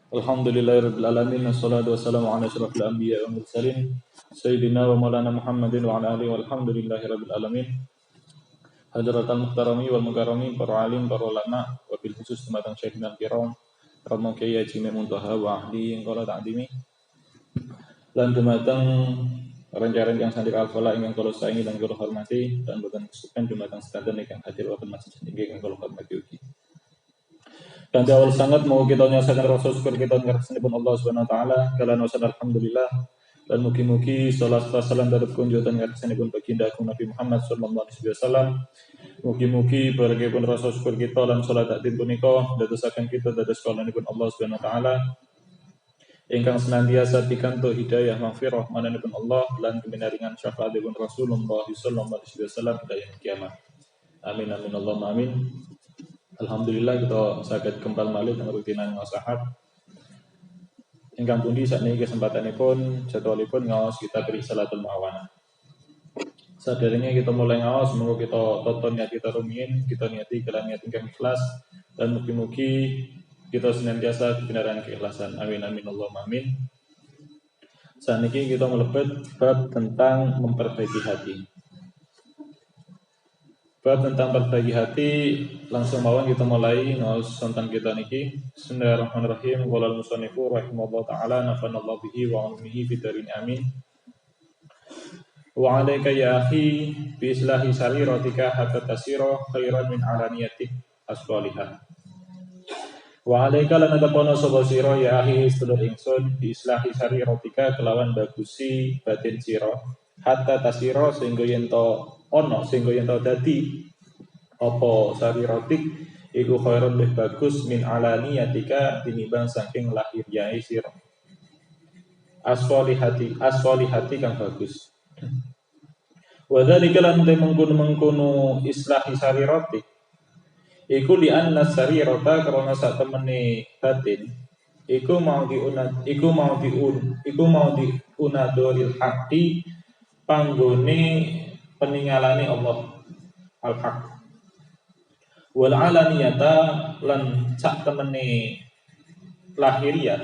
Alhamdulillahirabbil alamin wassalatu wassalamu ala asyrafil anbiya'i wal mursalin sayyidina wa maulana Muhammadin wa ala alihi walhamdulillahirabbil alamin. Hadratal muhtarami wal mukarrami para alim para ulama wa bil khusus dumateng syekhina kiram Ramo Kyai Haji Muntaha wa ahli kala ta'dimi lan dumateng rencana sandir al-fala ingkang kula saengi lan kula hormati dan boten kesupen dumateng sedanten ingkang hadir wonten masjid niki ingkang kula hormati ugi. Dan di awal sangat mau kita nyasakan rasa syukur kita ngarsanipun Allah Subhanahu wa taala kalian wasan alhamdulillah dan mugi-mugi salat salam dari kunjutan ngarsanipun baginda Agung Nabi Muhammad sallallahu alaihi wasallam. Mugi-mugi berkepun rasa syukur kita lan salat takdim punika dadosaken kita dados kalanipun Allah Subhanahu wa taala ingkang senantiasa pikantuk hidayah maghfirah mananipun Allah lan keminaringan syafaatipun Rasulullah sallallahu alaihi wasallam ila yaumil kiamat. Amin amin Allahumma amin. Alhamdulillah kita saged kembali malih dengan rutinan nasihat. Ingkang pundi sakniki kesempatanipun jadwalipun ngaos kita beri salatul muawanah. Saderenge kita mulai ngaos monggo kita tonton niat kita rumiyin, kita niati kelan niat ingkang ikhlas dan mugi-mugi kita senantiasa dibinaran keikhlasan. Amin amin Allahumma amin. Saniki kita mlebet bab tentang memperbaiki hati. Bab tentang perbaiki hati langsung mawon kita mulai ngaos tentang kita niki. Bismillahirrahmanirrahim. Qala al-musannifu rahimahullah taala nafanallahu bihi wa ummihi fitarin amin. Wa 'alaika ya akhi bi islahi sariratika hatta tasira khairan min 'alaniyatik as-salihah. Wa 'alaika lan tapono sapa sira ya akhi sedulur ingsun bi islahi sariratika kelawan bagusi batin sira hatta tasira sehingga yen to ono sehingga yang tau dadi apa sariratik iku khairun lebih bagus min alaniyatika tinimbang saking lahiriyae sira asfolihati kang bagus wa dzalika lan mengkono islahi sariratik iku li anna sarirata karena sak temene batin iku mau diunadoril haqqi panggone peninggalane Allah al-haq wal alaniyata lan sak temene lahiriah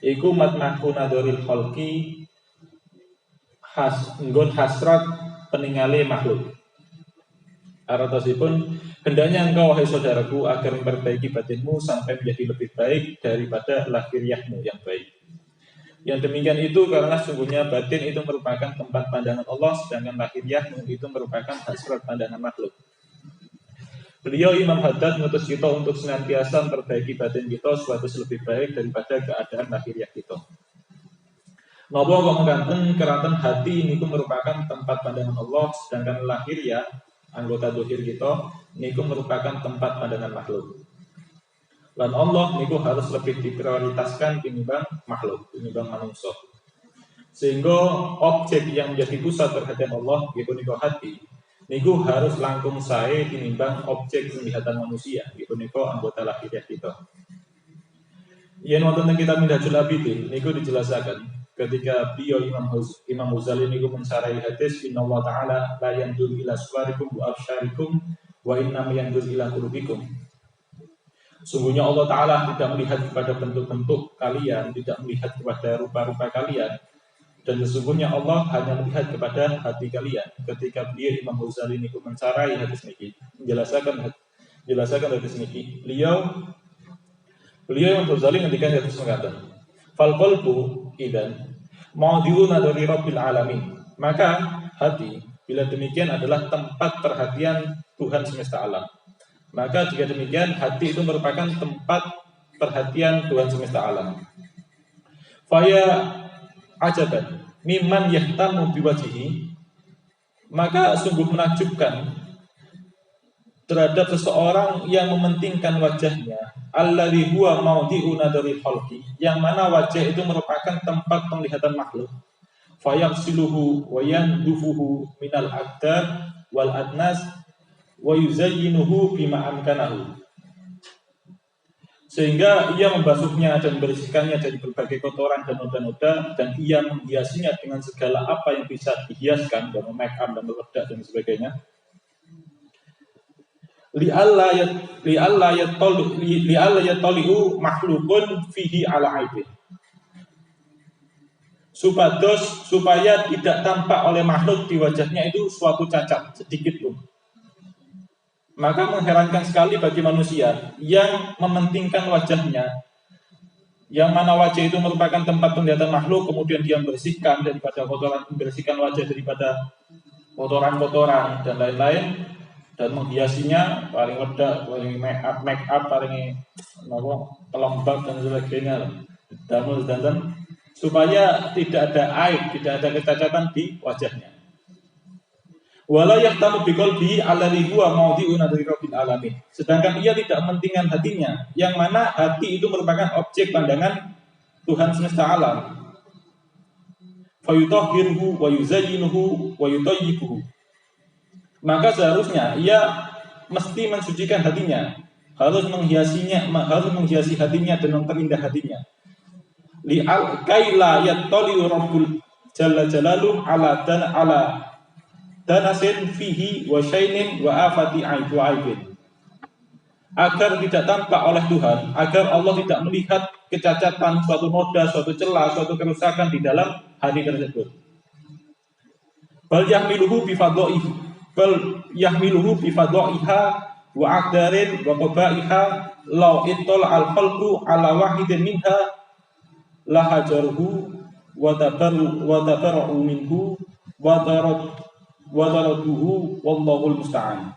iku matmahu nadoril khalqi nggon hasrat peningale makhluk. Artosipun hendaknya engkau wahai saudaraku agar memperbaiki batinmu sampai menjadi lebih baik daripada lahiriahmu yang baik. Yang demikian itu karena sungguhnya batin itu merupakan tempat pandangan Allah, sedangkan lahiriah itu merupakan hasrat pandangan makhluk. Beliau Imam Haddad mengutus kita untuk senantiasa memperbaiki batin kita suatu lebih baik daripada keadaan lahiriah kita. Napa kok mengganten keranten hati ini merupakan tempat pandangan Allah, sedangkan lahiriah anggota dohir kita ini merupakan tempat pandangan makhluk. Dan Allah niku harus lebih diprioritaskan tinimbang makhluk, tinimbang manusia. Sehingga objek yang menjadi pusat perhatian Allah yaitu niku hati, niku harus langkung sae tinimbang objek penglihatan manusia, yaitu niku anggota lahiriah kita. Yen wonten kitab Minhajul Abidin niku dijelaskan ketika beliau Imam Ghazali niku mensarai hadis innallaha ta'ala la yanzuru ila suwarikum wa absyarikum wa innama yanzuru ila qulubikum. Sungguhnya Allah Ta'ala tidak melihat kepada bentuk-bentuk kalian, tidak melihat kepada rupa-rupa kalian. Dan sesungguhnya Allah hanya melihat kepada hati kalian. Ketika beliau Imam Ghazali ini mensarai hadis niki, menjelaskan hadis niki. Beliau Imam Ghazali ngendikan hadis mengatakan, "Fal qalbu idan maudi'un dari Rabbil alamin." Maka hati bila demikian adalah tempat perhatian Tuhan semesta alam. Maka jika demikian hati itu merupakan tempat perhatian Tuhan semesta alam. Faya ajaban mimman yahtamu biwajhihi, maka sungguh menakjubkan terhadap seseorang yang mementingkan wajahnya, alladzi huwa maudi'u nadari khalqi, yang mana wajah itu merupakan tempat penglihatan makhluk. Fayaqsiluhu wa yandufuhu minal aqdar wal adnas wa yuzayyinuhu bima amkanahu, sehingga ia membasuhnya dan membersihkannya dari berbagai kotoran dan noda-noda, dan ia menghiasinya dengan segala apa yang bisa dihiaskan, dan make up dan meledak dan sebagainya. li'alla yatali'u makhlukun fihi ala aibin. Supaya tidak tampak oleh makhluk di wajahnya itu suatu cacat sedikit pun. Maka mengherankan sekali bagi manusia yang mementingkan wajahnya, yang mana wajah itu merupakan tempat penglihatan makhluk, kemudian dia membersihkan daripada kotoran, membersihkan wajah daripada kotoran-kotoran dan lain-lain, dan menghiasinya paling wedak, paling make up, paling pelembab dan sebagainya, dan supaya tidak ada aib, tidak ada kecacatan di wajahnya. Wala yahtamu biqalbihi alladhi huwa mawdi'un rabbil alamin. Sedangkan ia tidak mementingkan hatinya, yang mana hati itu merupakan objek pandangan Tuhan semesta alam. Fayutahhiruhu wa yuzayyinuhu wa yutayyibuhu. Maka seharusnya ia mesti mensucikan hatinya, harus menghiasi hatinya dan memperindah hatinya. Li'al kaila yattali'u rabbul jalla jalaluhu ala danasin fihi wa syainin wa afati aibin. Agar tidak tampak oleh Tuhan, agar Allah tidak melihat kecacatan, suatu noda, suatu celah, suatu kerusakan di dalam hati tersebut. Bal yahmiluhu bi fadha'iha wa aqdarin wa qabaiha law ittala al qalbu ala wahidin minha lahajaruhu wa tabarru minhu wa daraduhu wallahul musta'an.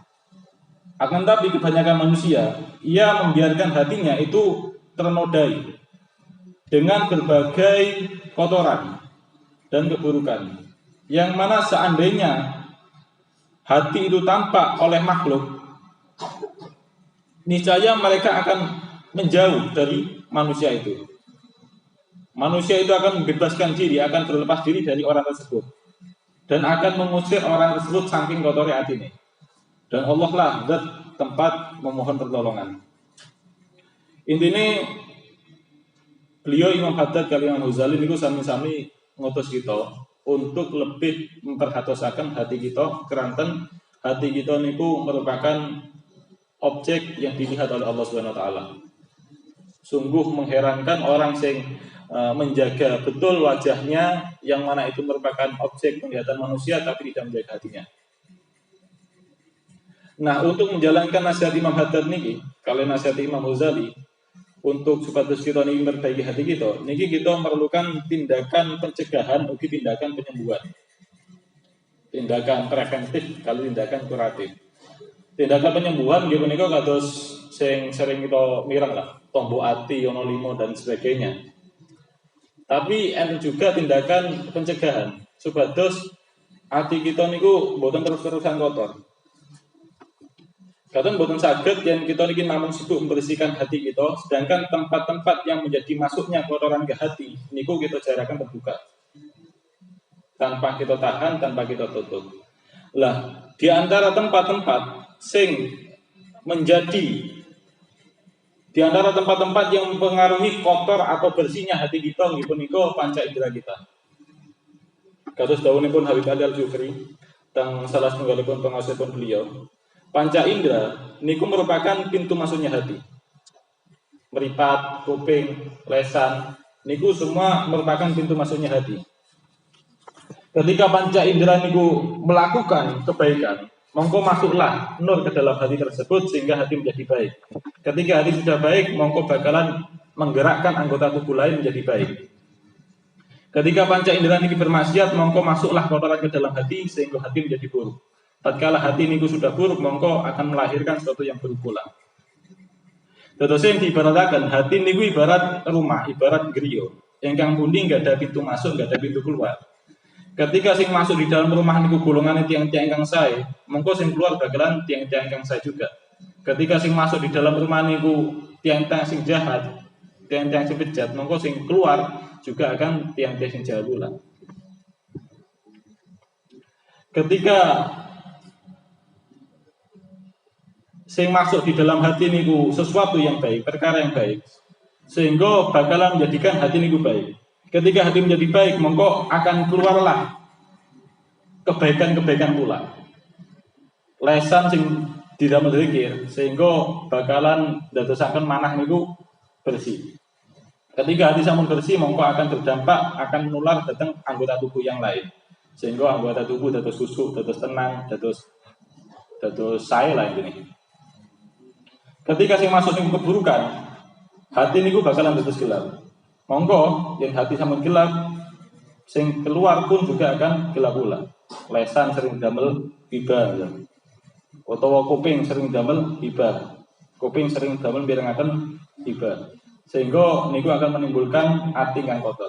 Akan tapi kebanyakan manusia, ia membiarkan hatinya itu ternodai dengan berbagai kotoran dan keburukan, yang mana seandainya hati itu tampak oleh makhluk, niscaya mereka akan menjauh dari manusia itu. Manusia itu akan membebaskan diri, akan berlepas diri dari orang tersebut, dan akan mengusir orang tersebut saking kotornya hatinya. Dan Allah lah zat tempat memohon pertolongan. Intinya beliau Imam Haddad kali Imam Ghazali itu sami-sami ngutus kita untuk lebih memperhatosaken hati kita, keranten hati kita niku merupakan objek yang dilihat oleh Allah Subhanahu wa taala. Sungguh mengherankan orang yang menjaga betul wajahnya, yang mana itu merupakan objek penglihatan manusia, tapi tidak menjaga hatinya. Nah, untuk menjalankan nasihat Imam Haddad niki, kalau nasihat Imam Ghazali, untuk supados kita niki memperbaiki hati kita, niki kita memerlukan tindakan pencegahan, ugi tindakan penyembuhan, tindakan preventif, kalau tindakan kuratif. Tindakan penyembuhan nggih menika kados sing sering kita mireng lah, tombo ati, ono limo dan sebagainya. Tapi enten juga tindakan pencegahan, supados ati kita niku mboten terus-terusan kotor. Kadang mboten saged yen kita niki namung sibuk membersihkan hati kita, sedangkan tempat-tempat yang menjadi masuknya kotoran ke hati niku kita jarakan terbuka. Tanpa kita tahan, tanpa kita tutup. Lah, di antara tempat-tempat sing menjadi di antara tempat-tempat yang mempengaruhi kotor atau bersihnya hati kita nggih punika panca indera kita. Kados dawuhipun Habib Ali Al-Jufri teng salah setunggalipun pengaosipun beliau, panca indera niku merupakan pintu masuknya hati. Meripat, kuping, lesan niku semua merupakan pintu masuknya hati. Ketika panca indera niku melakukan kebaikan, mongko masuklah nur ke dalam hati tersebut sehingga hati menjadi baik. Ketika hati sudah baik, mongko bakalan menggerakkan anggota tubuh lain menjadi baik. Ketika panca indera niki bermaksiat, mongko masuklah kotoran ke dalam hati sehingga hati menjadi buruk. Tatkala hati niku sudah buruk, mongko akan melahirkan sesuatu yang buruk pula. Terus yang diibaratkan hati niku ibarat rumah, ibarat griya. Ingkang pundi enggak ada pintu masuk, enggak ada pintu keluar. Ketika sing masuk di dalam rumah niku golongane tiang-tiang ingkang sae, mongko sing keluar bakalan tiang-tiang ingkang sae juga. Ketika sing masuk di dalam rumah niku tiang-tiang sing jahat, tiang-tiang sing bejat, mongko sing keluar juga akan tiang-tiang sing jahat pula. Ketika sing masuk di dalam hati niku sesuatu yang baik, perkara yang baik, sehingga bakalan menjadikan hati niku baik. Ketika hati menjadi baik, mongko akan keluarlah kebaikan-kebaikan pula. Lesan sing didamel zikir sehingga bakalan dadosaken manah niku bersih. Ketika hati sampun bersih, mongko akan berdampak, akan menular datang anggota tubuh yang lain. Sehingga anggota tubuh dados khusuk, dados tenang, dados sae lah ini. Ketika sing masuk niku keburukan, hati niku bakalan dados gelap. Monggo yang hati sampun gelap, sing keluar pun juga akan gelap pula. Lesan sering damel iba, utawa kuping sering damel iba. Kuping sering damel mirengaken iba. Sehingga niku akan menimbulkan hati yang kotor.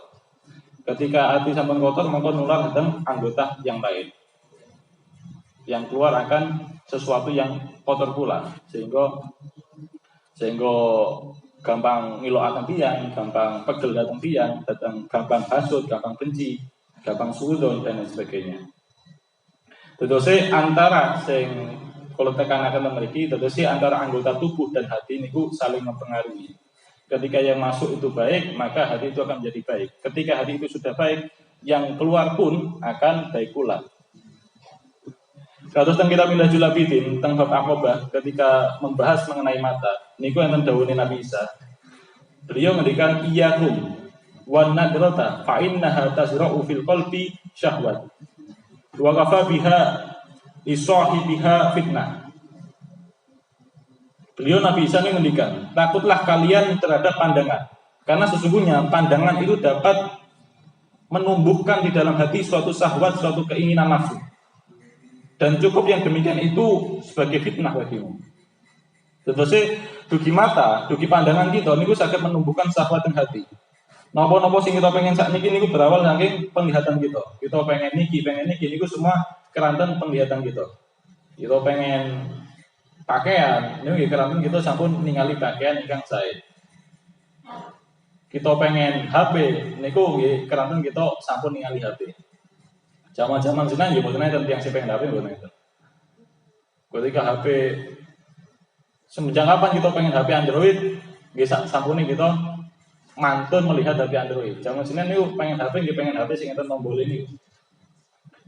Ketika hati sampun kotor, mongko nular datang anggota yang lain. Yang keluar akan sesuatu yang kotor pula, sehingga gampang ngilokaken tiyang, gampang pegel datang tiyang, gampang hasud, gampang benci, gampang suudzon dan lain sebagainya. Tetose antara sing kalau tekanaken mriki, tetose antara anggota tubuh dan hati niku saling mempengaruhi. Ketika yang masuk itu baik, maka hati itu akan menjadi baik. Ketika hati itu sudah baik, yang keluar pun akan baik pula. Terus kita Minhajul Abidin tentang bab Aqobah ketika membahas mengenai mata. Niku enten dawuhe Nabi Isa. Beliau ngendikan iyyakum wan nadrata fa innaha tazra'u fil qalbi syahwat. Wa kafa biha li sahibiha fitnah. Beliau Nabi Isa ini ngendikan, takutlah kalian terhadap pandangan. Karena sesungguhnya pandangan itu dapat menumbuhkan di dalam hati suatu syahwat, suatu keinginan nafsu. Dan cukup yang demikian itu sebagai fitnah bagimu. Terus dugi mata, dugi pandangan kita niku saged menumbuhkan syahwat ing hati. Napa-napa sing kita pengen sakniki niku berawal saking penglihatan kita. Kita pengen niki niku semua keranten penglihatan kita. Kita pengen pakaian, ini keranten kita sampun ningali pakaian ingkang sae. Kita pengen HP, niku nggih keranten kita sampun ningali HP. Zaman-zaman sinan nggih mboten enten tiyang sing pengen HP mboten enten. Ketika HP semenjak kapan kita pengen HP Android, nggih sampune kita mantun melihat HP Android. Zaman sinan niku pengen HP nggih pengen HP sing enten tombol ini.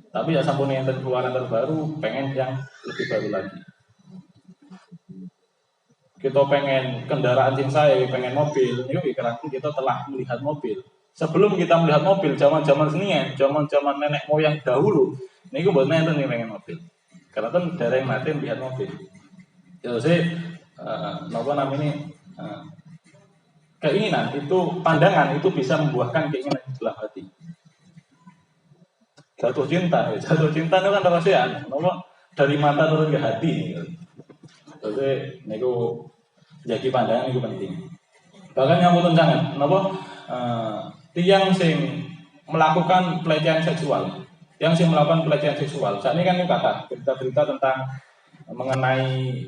Tapi ya sampune enten keluaran terbaru, pengen yang lebih baru lagi. Kita pengen kendaraan sing sae, pengen mobil, niku ibaratnya kita telah melihat mobil. Sebelum kita melihat mobil, zaman-zaman senian, zaman-zaman nenek moyang dahulu, niku mboten enten pengen mobil. Karena kan dereng mati melihat mobil. Terus napa namanya keinginan itu, pandangan itu bisa membuahkan keinginan di dalam hati. Jatuh cinta itu kan rahasiaan. Napa dari mata turun ke hati. Terus niku jadi pandangan itu penting. Bahkan yang mboten sangat, napa tiyang sing melakukan pelecehan seksual, saat ini kan kata berita-berita tentang mengenai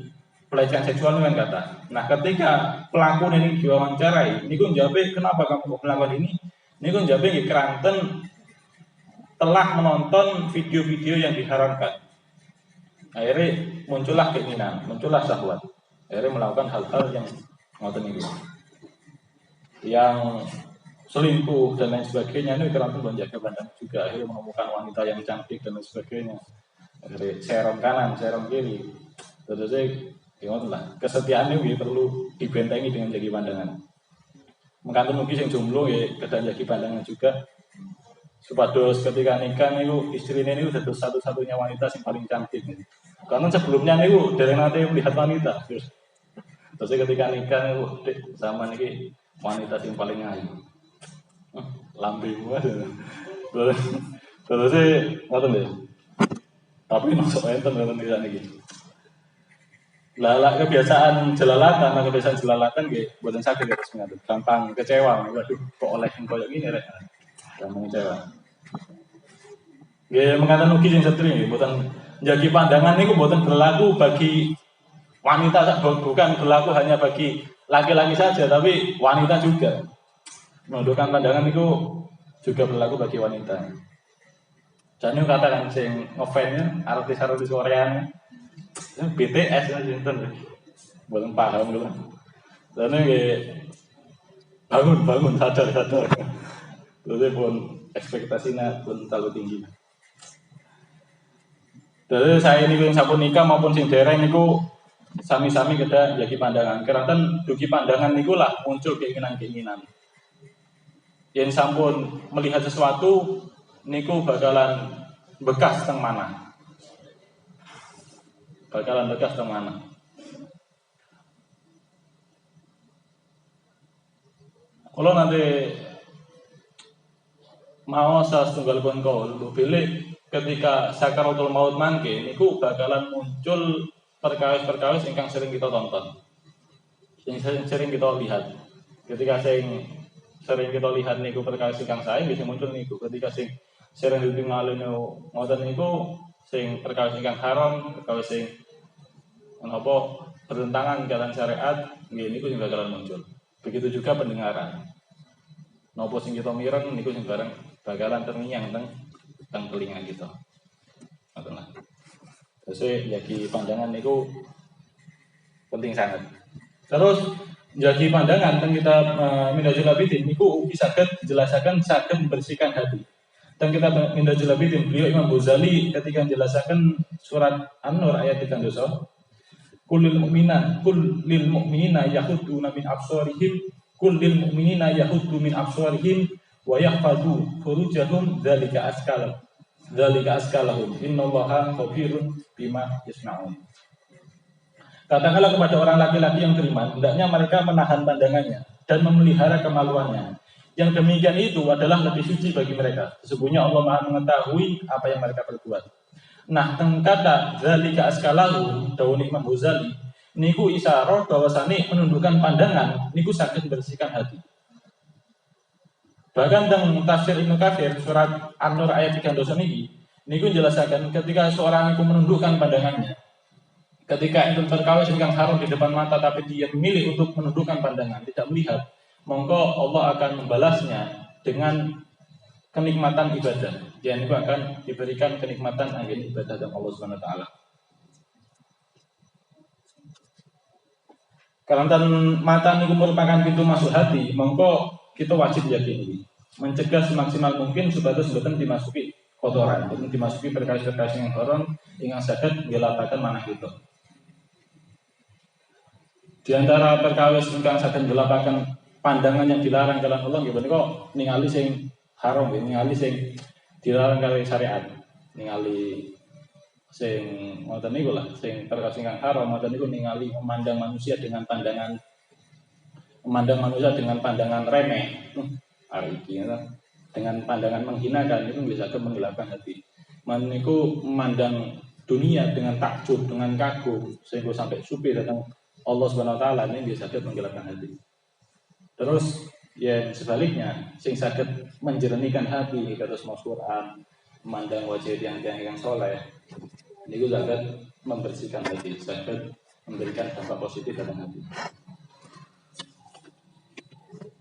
pelecehan seksual ini kan kata. Nah, ketika pelaku ini diwawancarai, niku njawab kenapa kamu melakukan ini? Niku njawab nggih keranten telah menonton video-video yang diharamkan. Akhirnya muncullah keinginan, muncullah syahwat. Akhirnya melakukan hal-hal yang ngoten niku. Yang selingkuh dan lain sebagainya ini kerana menjaga pandangan juga. Akhirnya menemukan wanita yang cantik dan lain sebagainya. Akhirnya serong kanan, serong kiri. Terus lah kesetiaan ini perlu dibentengi dengan jaga pandangan. Mengkanten mungkin yang jomblo ya kedan jaga pandangan juga. Supados ketika nikah niku istrinya niku dados satu-satunya wanita yang paling cantik. Karena sebelumnya niku dereng nate melihat wanita. Terus ketika nikah niku sama niki wanita yang paling ayu. Lambemu ada. Terus ngoten nggih. Tapi masuk enten ngoten niki. Lah kebiasaan jelalatan nggih mboten saged terus ngaten. Gampang kecewa. Waduh kok oleh koyo ngene rek. Gampang kecewa. Nggih mengatakan ugi sing setri nggih mboten njagi pandangan niku mboten berlaku bagi wanita, bukan berlaku hanya bagi laki-laki saja tapi wanita juga. Menundukkan pandangan niku juga berlaku bagi wanita. Jane katakan sing ngefans artis-artis Korea BTS sinten mboten paham lho. Jane nggih bangun sadar. Terus pun ekspektasinya pun terlalu tinggi. Jadi saya ini yang sampun nikah maupun sing dereng niku sami-sami kedah jagi pandangan. Keranten dugi pandangan niku lah muncul keinginan-keinginan. Yen sampun melihat sesuatu niku bakalan bekas teng mana. Bakalan bekas teng mana. Kalau nanti mau setunggal pun kaul pilih ketika sakaratul maut mangke niku bakalan muncul perkawis-perkawis ingkang sering kita tonton. Yang sering kita lihat. Ketika sering kita lihat niku perkawis ingkang sae bisa muncul niku. Ketika sering ditinggalin ngoten niku sing perkawis ingkang haram, perkawis sing menapa bertentangan kalian syariat, nggih niku sing bakalan muncul. Begitu juga pendengaran. Nopo sing kita mireng niku sing bareng bakalan terngiang teng telinga kita. Ngoten lah. Terus jagi pandangan niku penting sangat. Terus jagi pandangan teng kitab Minhajul Abidin niku ugi saged dijelaskan saged membersihkan hati. Teng kitab Minhajul Abidin beliau Imam Ghazali ketika menjelaskan surat An-Nur ayat 3 Kullil mu'minina yahudduna min absarihim kullil mu'minina yahuddu min absarihim wa yahfadhu furujahum dzalika askalahum innallaha khabirun bima yasnaun. Katakanlah kepada orang laki-laki yang beriman, hendaknya mereka menahan pandangannya dan memelihara kemaluannya. Yang demikian itu adalah lebih suci bagi mereka. Sesungguhnya Allah Maha mengetahui apa yang mereka perbuat. Nah, kata dzalika askalahum dawuh Imam Ghazali niku isyarah bahwasane menundukkan pandangan niku saged membersihkan hati. Bahkan teng tafsir Ibnu Katsir surat An-Nur ayat 3 niki niku menjelaskan ketika seorang niku menundukkan pandangannya, ketika itu perkawis ingkang haram di depan mata tapi dia memilih untuk menundukkan pandangan, tidak melihat, mongko Allah akan membalasnya dengan kenikmatan ibadah. Dia niku akan diberikan kenikmatan angin ibadah dari Allah Subhanahu wa taala. Karena mata niku merupakan pintu masuk hati, mongko kita wajib yakini mencegah semaksimal mungkin supaya sebetulnya dimasuki kotoran, dimasuki perkara-perkara yang haram ingkang saged ngelapaken manah kita. Di antara perkawis ingkang saged ngelapaken pandangan yang dilarang kalih Allah nggih menika ningali sing haram, ningali sing dilarang kalih syariat, ningali sing ngoten niku lah, sing perkara ingkang haram ngoten niku ningali memandang manusia dengan pandangan remeh. Iki dengan pandangan menghinakan itu bisa menggelapkan hati. Maniku memandang dunia dengan takjub, dengan kagum, sehingga sampai supi datang Allah Subhanahu wa taala ini bisa menggelapkan hati. Terus ya sebaliknya, sing sakit menjernihkan hati kados maos Quran, memandang wajah yang soleh, ini juga sakit membersihkan hati, sakit memberikan dampak positif dalam hati.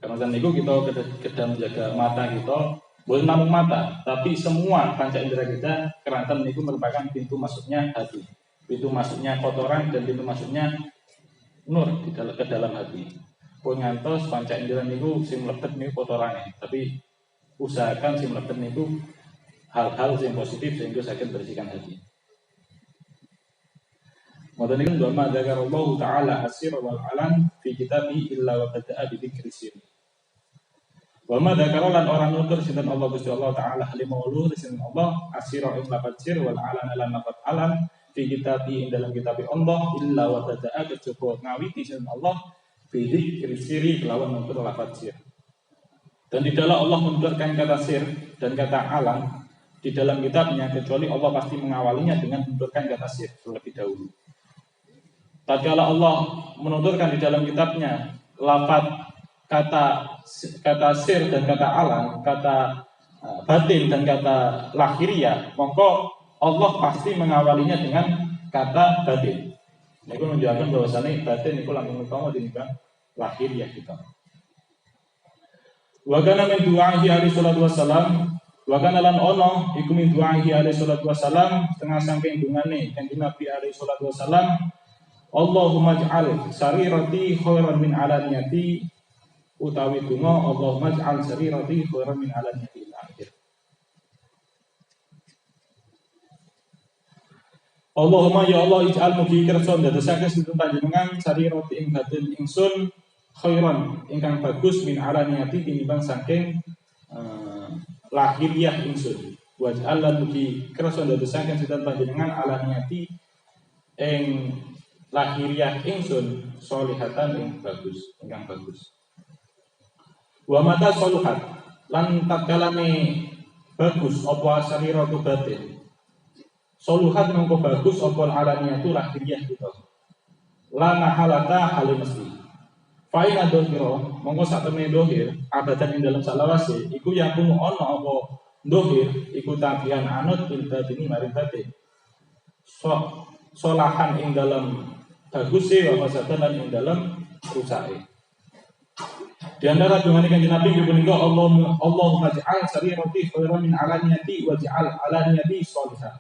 Karena kan itu kita kedah menjaga mata kita, bukan namun mata, tapi semua panca indera kita, kerana itu merupakan pintu masuknya hati, pintu masuknya kotoran dan pintu masuknya nur ke dalam hati. Pun ngantos panca indera niku sing mlebet niku kotorane, tapi usahakan sing mlebet niku hal-hal yang positif sehingga sakit bersihkan hati. Maka niku wa dzakarallahu ta'ala asir wal alan fi kitabi illa wa qada'a bi dzikri sir. Wa ma dzakarolan orang nutur sinten Allah Gusti Allah taala halimulur sinten Allah asira ing lafaz sir wal alan lan lafaz alan fi kitabi ing dalam kitab Allah illa wa qada'a kejaba ngawiti sinten Allah bi dzikri siri kelawan nutur lafaz sir. Dan di dalam Allah menuturkan kata sir dan kata alam di dalam kitabnya kecuali Allah pasti mengawalinya dengan menuturkan kata sir terlebih dahulu. Tatkala Allah menuturkan di dalam kitabnya lafaz kata sir dan kata alam, kata batin dan kata lahiriah, maka Allah pasti mengawalinya dengan kata batin. Ini menunjukkan bahwasannya batin itu langsung utama dibanding lahiriah kita. Wa kana min du'ahi alaihi salatu wassalam, wa kana lan ono iku min du'ahi alaihi salatu wassalam, setengah saking dungane Kanjeng Nabi alaihi salatu wassalam, Allahumma ij'al sarirati khairan min alaniyati, utawi donga Allahumma ij'al sarirati khairan min alaniyati akhir. Allahumma ya Allah ij'al mugi kersa ndadosaken sinten panjenengan sari roti ing batin ingsun khairan ingkang bagus min alaniyati tinimbang saking lahiriah ingsun. Waj'al lan mugi kersa ndadosaken sinten panjenengan alaniyati ing lahiriah ingsun solihatan ing bagus ingkang bagus. Wa mata soluhat lan tatkalane bagus apa sariratu batin. Soluhat mengko bagus apa alaniyatu lahiriah kita. La mahalata halim mesti. Fa in adhiro mongko sak temene dohir abadan ing dalam salawase iku yakunu ana apa dohir iku tabian anut bil batini maring batin. Solahan ing dalam baguse wa fasatan ing dalam rusake. Di antara dungane Kanjeng Nabi punika Allahumma ja'al sarirati khairan min alaniyati wa ja'al alaniyati sholihah.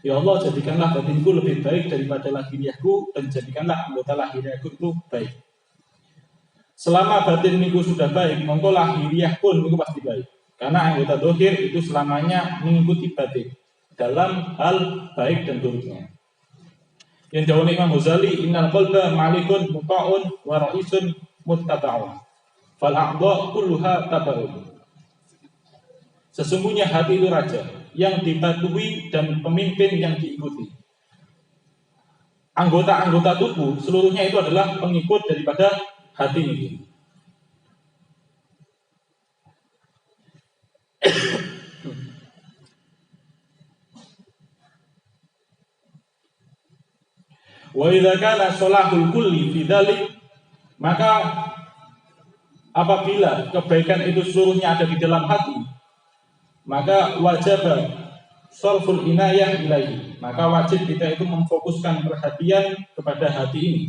Ya Allah, jadikanlah batinku lebih baik daripada lahiriahku dan jadikanlah anggota lahiriahku itu baik. Selama batin niku sudah baik, mongko lahiriah pun niku pasti baik. Karena anggota dohir itu selamanya mengikuti batin dalam hal baik dan buruknya. Yang jauh Imam Ghazali, innal qalba malikun muta'un wa ra'isun muttaba'un. Fal a'dha kulluha taba'un. Sesungguhnya hati itu raja yang dipatuhi dan pemimpin yang diikuti. Anggota-anggota tubuh seluruhnya itu adalah pengikut daripada hati ini. Wa idza kana sholahul kulli fi dzalik, maka apabila kebaikan itu seluruhnya ada di dalam hati, maka wajib sarful inayah ilaihi, maka wajib kita itu memfokuskan perhatian kepada hati ini.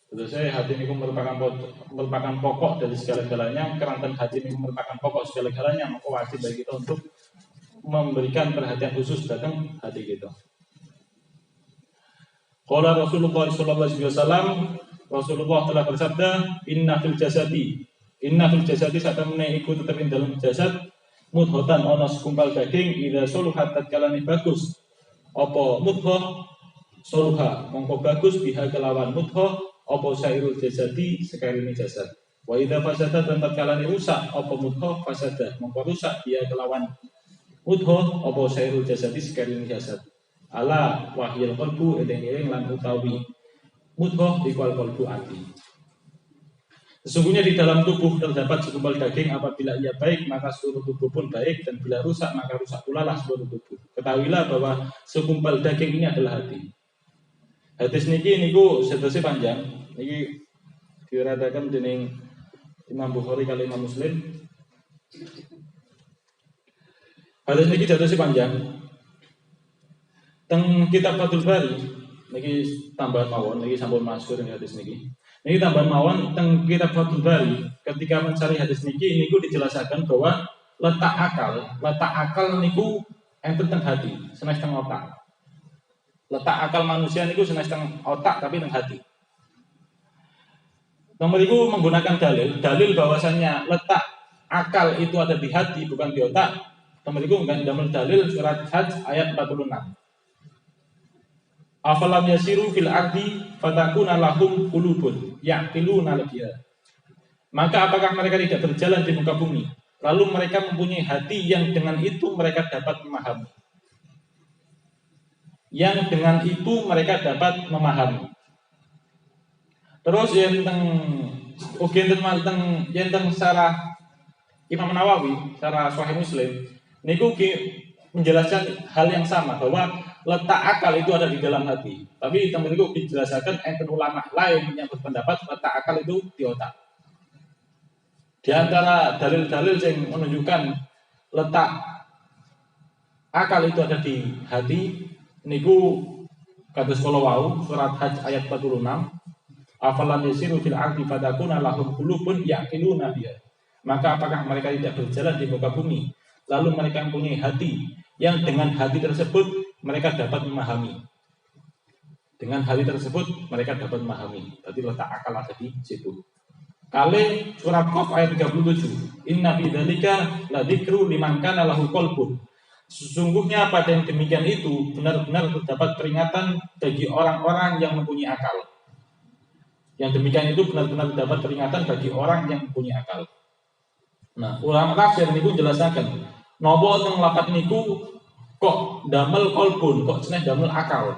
Tentu saja hati ini merupakan pokok dari segala-galanya, kerantan hati ini merupakan pokok segala-galanya, maka wajib bagi kita untuk memberikan perhatian khusus datang hati kita. Qala Rasulullah sallallahu alaihi wasallam, Rasulullah telah bersabda, inna fil jasadi satamne iku tetep ing dalam jasad mudghatan ana sekumpal daging idza soluhat tatkalane bagus apa mudghah soluha mongko bagus biha kelawan mudghah apa sairul jasadi sekarine jasad wa idza fasada dan tatkalane rusak apa mudghah fasada mongko rusak biha kelawan mudghah apa sairul jasadi sekarine jasad ala wahyil qalbu eling-eling lan utawi mudghah ikwal qalbu ati. Sesungguhnya di dalam tubuh terdapat segumpal daging, apabila ia baik maka seluruh tubuh pun baik, dan bila rusak maka rusak pula lah seluruh tubuh. Ketahuilah bahwa segumpal daging ini adalah hati. Hadis niki niku sedase panjang, niki diratakan dening Imam Bukhari kali Imam Muslim. Hadis niki sedase panjang. Teng kitab Fathul Bari niki tambahan mawon, niki sampun masyhur ing hadis niki. Niki tambahan mawon teng kitab Fathul Bari ketika mencari hadis niki niku dijelaskan bahwa letak akal niku enten teng hati, senes teng otak. Letak akal manusia niku senes teng otak tapi teng hati. Nomor itu menggunakan dalil bahwasannya letak akal itu ada di hati bukan di otak. Nomor itu menggunakan dalil surat Hajj ayat 46. Afalam yasiru fil ardi fatakuna lahum qulubun ya'qiluna biha. Maka apakah mereka tidak berjalan di muka bumi lalu mereka mempunyai hati yang dengan itu mereka dapat memahami. Yang dengan itu mereka dapat memahami. Terus yang tentang sarah Imam Nawawi, sarah Sahih Muslim niku menjelaskan hal yang sama bahwa letak akal itu ada di dalam hati. Tapi teman itu dijelaskan enten ulama lain yang berpendapat letak akal itu di otak. Di antara dalil-dalil yang menunjukkan letak akal itu ada di hati niku kados kala wau surat Hajj ayat 46. Afalam yasiru fil ardi fatakuna lahum qulubun ya'qiluna biha. Maka apakah mereka tidak berjalan di muka bumi lalu mereka mempunyai hati yang dengan hati tersebut mereka dapat memahami. Dengan hati tersebut mereka dapat memahami. Berarti letak akal ada di situ. Kali surat Qaf ayat 37. Inna fi dzalika la dzikru liman kana lahu qalbun. Sesungguhnya pada yang demikian itu benar-benar terdapat peringatan bagi orang-orang yang mempunyai akal. Yang demikian itu benar-benar terdapat peringatan bagi orang yang mempunyai akal. Nah, ulama tafsir niku jelasaken, napa teng lafat niku kok damel kolbun, kok cenah damel akal.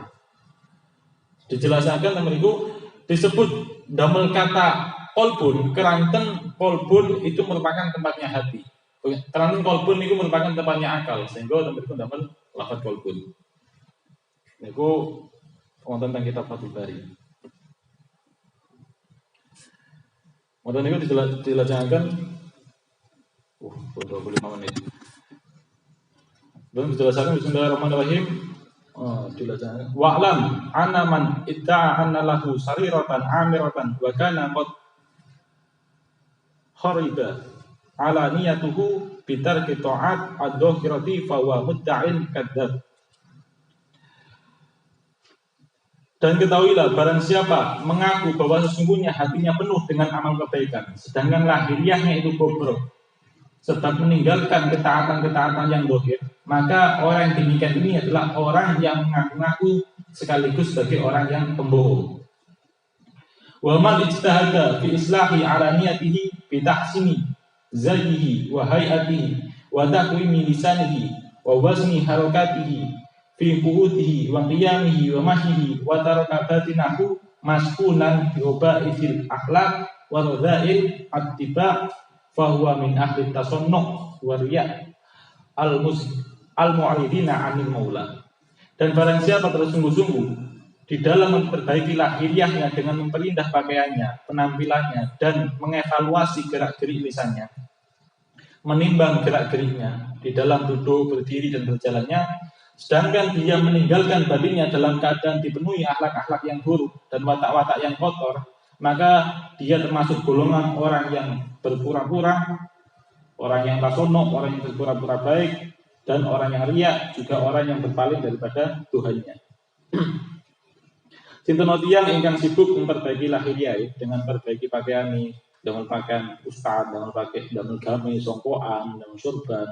Dijelasaken teng mriku disebut damel kata kolbun, keranten kolbun itu merupakan tempatnya hati. Keranten kolbun itu merupakan tempatnya akal, sehingga teng mriku damel lafat kolbun. Niku wonten teng kitab Fathul Bari. Wonten niku dijelasaken 25 menit. Belum dijelaskan Bismillahirrahmanirrahim. Dijelaskan. Wa'lam anna man idda'a anna lahu sariratan amiratan wa kana qad khariba ala niyatuhu bitarki ta'at ad-dhahirati fa huwa mudda'in kadzdzab. Dan ketahuilah barang siapa mengaku bahwa sesungguhnya hatinya penuh dengan amal kebaikan, sedangkan lahiriahnya itu bobrok, sebab meninggalkan ketaatan-ketaatan yang dohir, maka orang yang demikian ini adalah orang yang mengaku-ngaku sekaligus sebagai orang yang pembohong. Wa man ijtahada fi islahi alaniyatihi bi tahsini zayyihi wa hayatihi wa taqwimi lisanihi wa wazni harakatihi fi qu'udihi wa qiyamihi wa mahyihi wa taraka batinahu maskunan bi ubaihil akhlaq wa radha'il attiba' fahuwa min ahli tasannuh wa riya' al-mu'ridina 'anil maula. Dan barang siapa bersungguh-sungguh di dalam memperbaiki lahiriahnya dengan memperindah pakaiannya, penampilannya, dan mengevaluasi gerak-gerik lisannya, menimbang gerak-geriknya di dalam duduk, berdiri, dan berjalannya, sedangkan dia meninggalkan batinnya dalam keadaan dipenuhi akhlak-akhlak yang buruk dan watak-watak yang kotor, maka dia termasuk golongan orang yang berpura-pura, orang yang tasonok, orang yang berpura-pura baik, dan orang yang riya, juga orang yang berpaling daripada Tuhannya. Sinten tiyang ingkang sibuk memperbaiki lahiriah dengan perbaiki pakaian, damel pakaian ustad, damel gamis, songkoan, damel surban.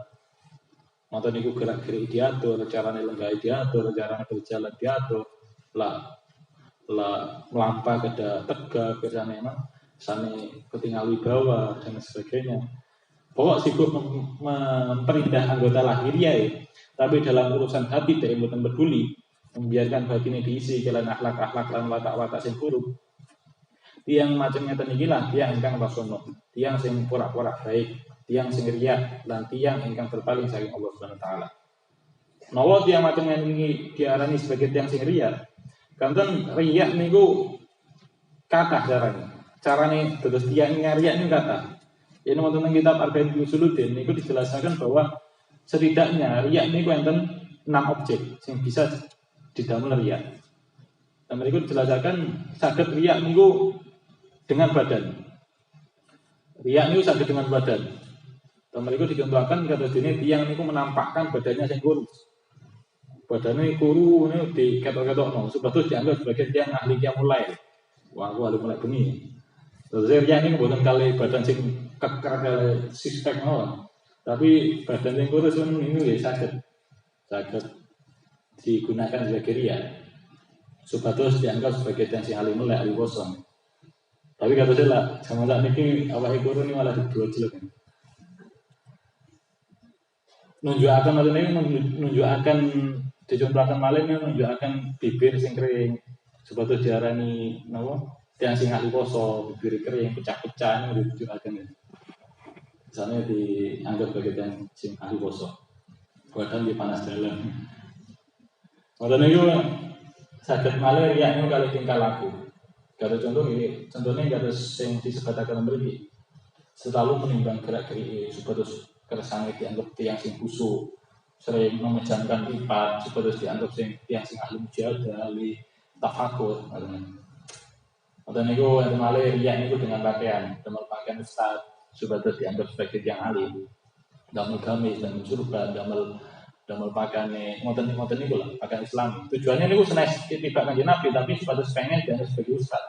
Ngoten niku gerak-gerik diatur, carane lenggah diatur, carane berjalan diatur, lah melampah kada tegak, kerjane sane ketinggal wibawa dan sebagainya. Pokok sibuk memperindah anggota lahiriah, tapi dalam urusan hati dia mboten peduli, membiarkan batinnya diisi kalian akhlak-akhlak lan watak-watak sing buruk. Tiang macamnya tenigilah tiang ingkang rasono, tiang sing pura-pura baik, tiang sing riya, lan tiang ingkang berpaling saking Allah Subhanahu wa taala. Nawa tiang macamnya ini diarani sebagai tiang sing riya. Kanten riya niku kathah carane terus tiang riya niku kathah. Ini wonten kitab Arba'in Usuluddin niku dijelaskan bahwa setidaknya riya niku enten 6 objek yang bisa didamel riya. Dan mereka dijelaskan saged riya niku dengan badan. Riya niku saged dengan badan. Dan mereka digambarkan kata dene tiyang niku menampakkan badannya sing kurus. Badannya kuru niku diketok-ketokno supaya dianggap sebagai tiyang ahli qiyamul lail. Wah, aku ahli mulai bengi. Terus riya niku boten kali badan sing keker kali sispek mawon. Tapi badan sing kurus ini saged digunakan sebagai riya. Supados dianggap sebagai tiyang sing ahli mulai ahli kosong. Tapi kata saya lah, sama saat ini awake guru ini malah dua jelek. Nunjukkan hal ini, nunjukkan dicontohkan malah ini nunjukkan bibir sing kering, seperti diarani, nawa, yang sing ahli kosong, bibir kering, pecah-pecah ini ditunjukkan. Misalnya dianggap sebagai yang sing ahli kosong, badan di panas dalam. Makanya itu sakit malah yang kali tingkah laku. Gak ada contoh ini, contohnya gak ada yang disebutkan beri selalu menimbang gerak-gerik supaya keresannya dianggap tiang sing kusuk, sering memejamkan lipat supaya dianggap tiang sing ahli mujahadah, ahli tafakur. Atau niku yang malah riak niku dengan pakaian ustad supaya dianggap sebagai tiang ahli, damel gamis dan surban, damel pakaian ngoten niku lah, pakaian Islam. Tujuannya niku seneng tiba kanjeng Nabi tapi sepatu pengen dianggap sebagai ustad.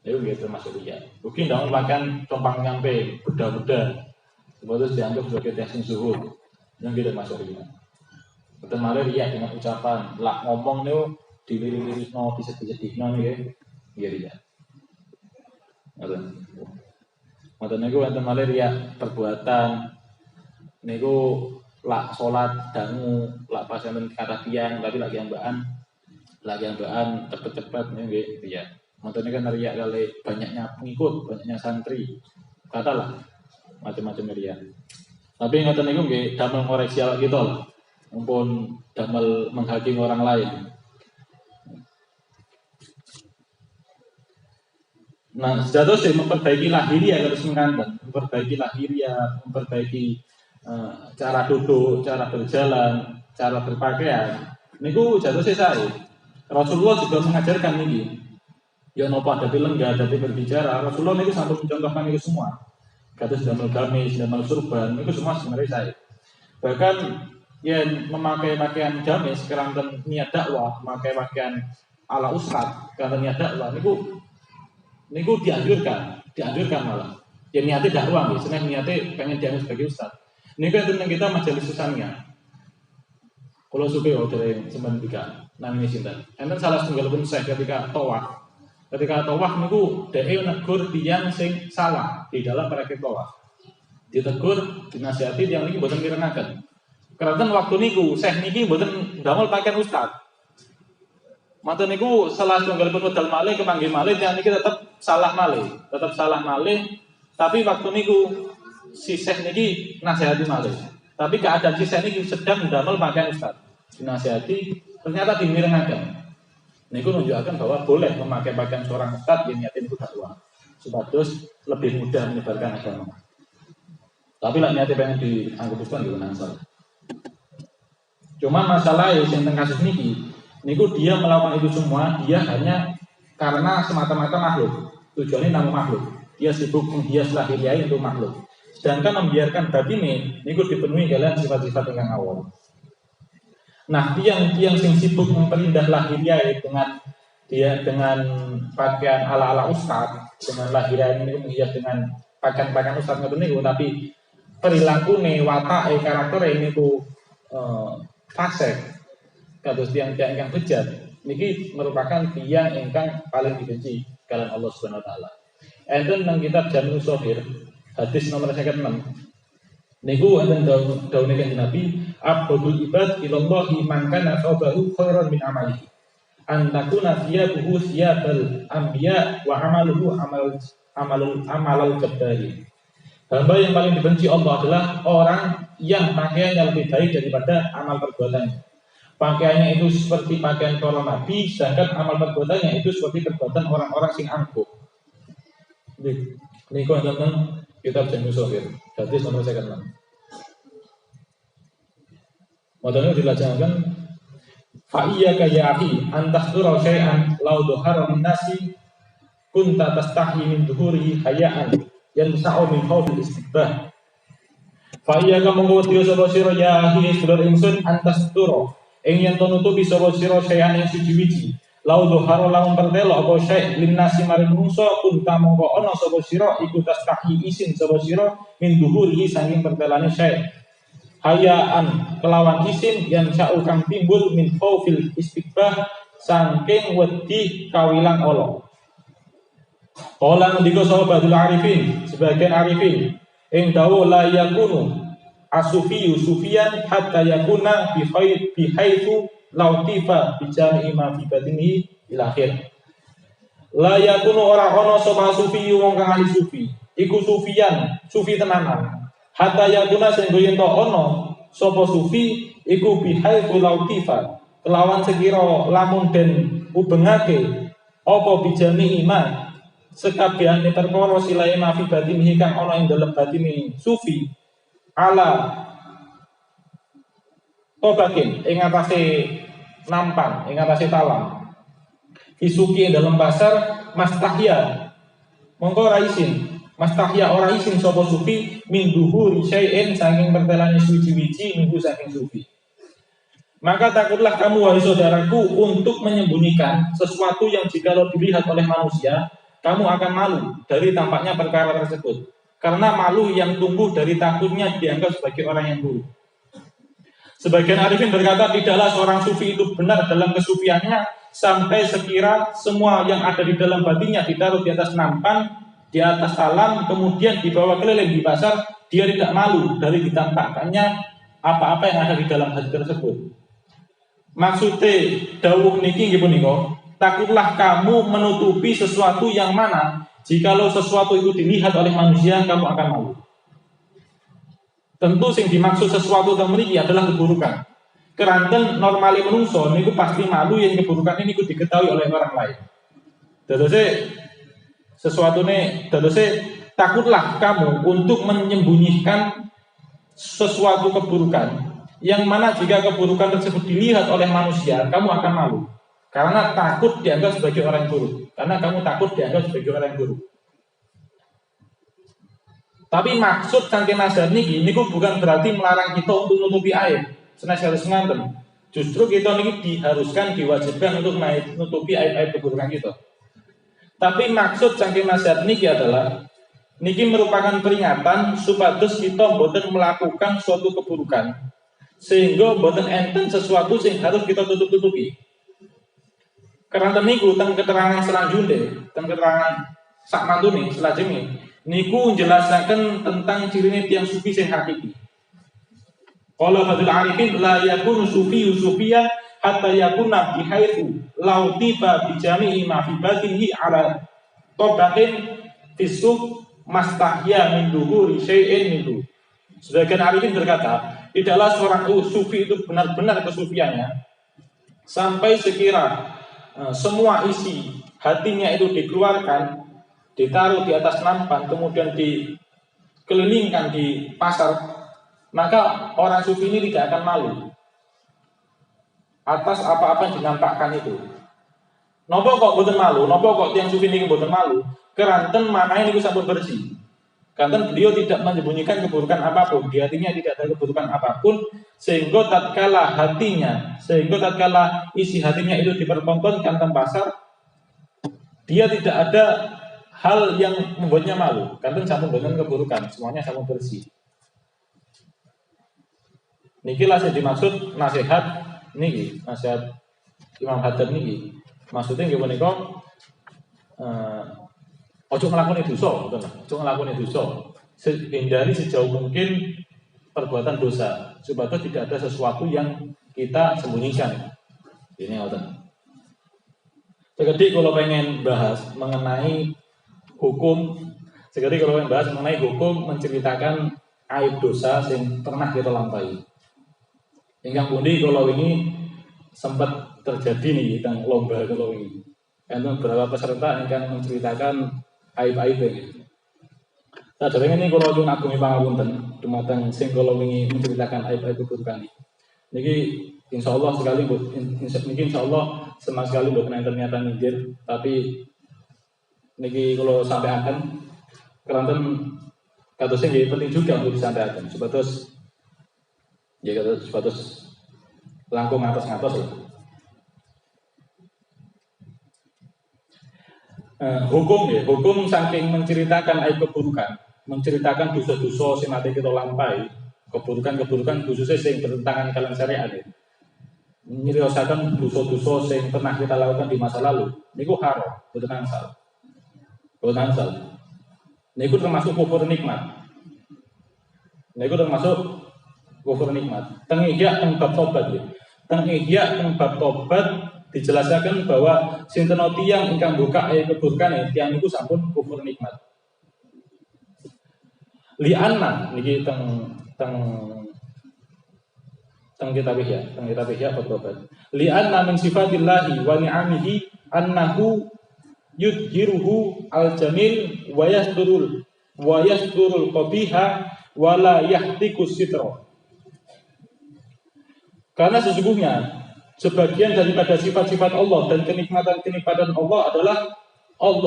Itu gitu termasuk dia. Mungkin damel pakaian compang nyampe, beda-beda. Sepatu dianggap sebagai yang zuhud. Yang gitu masuk riya. Betul malah riya dengan ucapan, lah ngomong nih dilirik-lirik no bisa-bisa no nih ya riya. Ngoten niku wonten malah riya perbuatan niku lak salat dangu lak pas enten kata tiang tapi lagi ambaan cepet-cepet nggih riya. Ngoten niku kan riya kali banyaknya pengikut, banyaknya santri. Katalah macam-macam riya. Tapi ngoten niku nggih damel ngoreksi awak kita lah. Mumpun damel menghakimi orang lain. Nah, seharusnya memperbaiki lahiriah harus mengandung, memperbaiki lahiriah, memperbaiki cara duduk, cara berjalan, cara berpakaian. Niku seharusnya saya. Rasulullah juga mengajarkan ini. Ya nopo ada lenggah, ada berbicara. Rasulullah niku sampai mencontohkan itu semua. Kados damel gamis, damel surban, itu semua sebenarnya saya. Bahkan yang memakai pakaian gamis karena niat dakwah, memakai pakaian ala ustad karena niat dakwah niku dianjurkan malah. Ya niatnya dakwah, biasanya niatnya pengen dianggap sebagai ustad. Niku tentang kita majelis susahnya. Kalau suka dari sembilan tiga, namanya sinten. Enten salah setunggal pun saya ketika tawaf niku dhek negur tiyang sing salah di dalam praktek tawaf. Ditegur, dinasihati yang niki mboten mirengaken. Karena waktu niku Syekh niki mboten damel pakaian ustad. Mata niku salah setunggal pun wedal malih kepanggih malih tiyang niki tetap salah malih. Tapi waktu niku si Syekh niki nasihati malih. Tapi keadaan si Syekh niki sedang damel pakaian ustad. Dinasihati ternyata dimirengaken. Niku menunjukkan bahwa boleh memakai pakaian seorang ustad yang niatin itu dakwah. Supados lebih mudah menyebarkan agama. Tapi lah niatnya pengen dianggap ustad juga nansal. Cuma masalah yang tentang kasus niku dia melakukan itu semua dia hanya karena semata-mata makhluk. Tujuannya namun makhluk. Dia sibuk menghias lahiriah untuk makhluk. Sedangkan membiarkan batine niku dipenuhi kalian sifat-sifat yang awal. Nah, tiang sing sibuk memperindah lahiriah dengan pakaian ala-ala ustad, dengan lahiriah ini menghias dengan pakaian ustad ngoten niku, tapi perilakune, watake, karaktere niku fasik. Kados tiang-tiang ingkang bejat niki merupakan tiang ingkang paling dibenci kalian Allah Subhanahu wa taala. Enten nang kitab Jami'us Shaghir hadis nomor 56. Niku enten daune kanjeng Nabi, abdul ibad ilallahi man kana sabahu khairan min amalihi. Antakuna thiyabuhu thiyabal anbiya wa amaluhu amalul jabbari. Hamba yang paling dibenci Allah adalah orang yang pakaiannya lebih baik daripada amal perbuatannya. Pakaiannya itu seperti pakaian para nabi, sedangkan amal perbuatannya itu seperti perbuatan orang-orang sing angkuh. Niku enten kitab Jami'us Shaghir hadis nomor 56. Modalnya dilaksanakan fa iyyaka ya akhi antasdura syai'an law dhahara min-nasi kunta tastahi min dhuhurihi hayaan yansa'u min khawfil istiqbah. Fa iyyaka monggo wedi sapa sira ya akhi sedulur ingsun antasdura ing yen nutupi sapa sira syai'an ing suci-wici law dhahara lamun pertelo apa syai' lin-nasi maring mungso kunta monggo ana sapa sira iku tastahi isin sapa sira min dhuhurihi saking pertelane syai' hayaan kelawan isin yang sya'ukang timbul min khawfil istiqbah saking wedi kawilang Allah. Kala ngendika sahabatul arifin sebagian arifin ing dawuh la yakunu asufiyu sufiyan hatta yakuna bi haitsu lautifa bi jami'i ma fi batinihi ila akhir. La yakunu ora ana sapa sufiyu wong kang ahli sufi iku sufi tenanan. Hatta yakuna sing yen to ana sapa sufi iku bihai lautifa kelawan sekira lamun den ubengake apa bijami iman sekabehane perkara silae mafi batin kang ana ing dalem batine sufi ala tobakin ing atase nampan ing atase talam isuki ing dalem pasar mastahya mongko ora isin mastahya ora isin sapa sufi min duhuri syai'in saking pertelane suci-wici minggu saking sufi. Maka takutlah kamu wahai saudaraku untuk menyembunyikan sesuatu yang jikalau dilihat oleh manusia kamu akan malu dari tampaknya perkara tersebut. Karena malu yang tumbuh dari takutnya dianggap sebagai orang yang buruk. Sebagian arifin berkata tidaklah seorang sufi itu benar dalam kesufiannya sampai sekira semua yang ada di dalam batinnya ditaruh di atas nampan, di atas talam, kemudian dibawa keliling di pasar, dia tidak malu dari ditampakkannya apa-apa yang ada di dalam hati tersebut. Maksudnya dawuh niki nggih punika, takutlah kamu menutupi sesuatu yang mana jikalau sesuatu itu dilihat oleh manusia kamu akan malu. Tentu sing dimaksud sesuatu yang memiliki adalah keburukan. Keranten normali menungso niku pasti malu yang keburukan ini niku diketahui oleh orang lain. Dadose sesuatu nih, dadose takutlah kamu untuk menyembunyikan sesuatu keburukan yang mana jika keburukan tersebut dilihat oleh manusia kamu akan malu. Karena takut dianggap sebagai orang buruk. Karena kamu takut dianggap sebagai orang buruk. Tapi maksud saking nazar niki niku bukan berarti melarang kita untuk menutupi aib. Senajan harus nganten. Justru kita niki diharuskan, diwajibkan untuk menutupi aib-aib keburukan kita. Tapi maksud saking nazar niki adalah niki merupakan peringatan supados kita boten melakukan suatu keburukan. Sehingga boten enten sesuatu yang harus kita tutup-tutupi. Karena niku teng keterangan selanjutnya, teng keterangan sak mantune selajengnya niku menjelaskan tentang ciri tiang sufi sing hakiki. Qala fadil arifin la yakunu sufi sufiyan hatta yakuna bihaitsu law tiba bi jami'i ma fi batinihi ala tabaqin fisuk mastahya min duhuri syai'in minhu. Sebagian arifin berkata, tidaklah seorang sufi itu benar-benar kesufiannya sampai sekira semua isi hatinya itu dikeluarkan, ditaruh di atas nampan, kemudian dikelilingkan di pasar, maka orang sufi ini tidak akan malu atas apa-apa yang dinampakkan itu. Nopo kok boten malu? Nopo kok tiang sufi ini boten malu? Keranten mana ini sampun bersih. Keranten beliau tidak menyembunyikan keburukan apapun, di hatinya tidak ada keburukan apapun, sehingga tatkala isi hatinya itu dipertontonkan teng pasar, dia tidak ada hal yang membuatnya malu, karena sampun boten keburukan, semuanya sampun bersih. Niki lah yang dimaksud nasihat niki, nasihat Imam Haddad niki. Maksudnya nggih menika ojo nglakoni dosa, betul lah. Ojo nglakoni dosa. Hindari sejauh mungkin perbuatan dosa, supaya tidak ada sesuatu yang kita sembunyikan. Ini ngoten. Jadi kalau pengen bahas mengenai hukum, sekali kalau membahas mengenai hukum menceritakan aib dosa yang pernah kita lampaui. Hingga pundi kalau ini sempat terjadi nih tentang lomba kalau ini. Karena beberapa peserta yang menceritakan aib-aib ini. Nah, jadi ini kalau itu ngagumi pangapunten, dumateng sing kalau ini menceritakan aib-aib keburukan ini. Niki insya Allah sekali, insya Allah sama sekali bukan ternyata nyindir, tapi niki kalau sampaikan keranten katosnya nggih penting juga untuk disampaikan. Sebatas ya sebatas langkung ngatos-ngatos lah. Hukum saking menceritakan aib keburukan, menceritakan dosa-dosa sing ate kita lampahi, keburukan-keburukan khususnya sing bertentangan kalian syariat. Nyeriusaken dosa-dosa sing pernah kita lakukan di masa lalu, niku haram, boten angsal. Niku termasuk kufur nikmat. Teng ihya teng bab tobat ya. Teng ihya teng bab tobat dijelaskan bahwa sinten tiyang ingkang buka keburukan tiyang niku sampun kufur nikmat. Li'anna niki teng kitab ihya bab tobat. Li'anna min sifatillahi wa ni'amihi annahu yudhiruhu al-jamil wa yasturul qabiha wa la yahtiku sitra. Karena sesungguhnya sebagian daripada sifat-sifat Allah dan kenikmatan-kenikmatan Allah adalah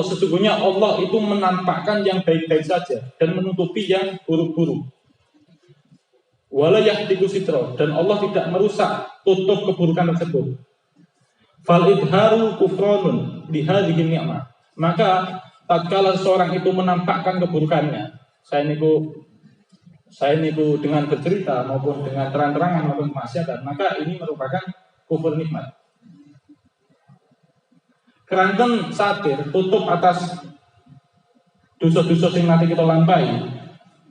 sesungguhnya Allah itu menampakkan yang baik-baik saja dan menutupi yang buruk-buruk. Wala yahtiku sitra, dan Allah tidak merusak tutup keburukan tersebut. Fal idharu kufranun lihadhihi ni'mah. Maka tatkala seorang itu menampakkan keburukannya, saya niku saya niku dengan bercerita maupun dengan terang-terangan maupun kemaksiatan, maka ini merupakan kufur nikmat. Keranten satir tutup atas dosa-dosa sing nanti kita lampahi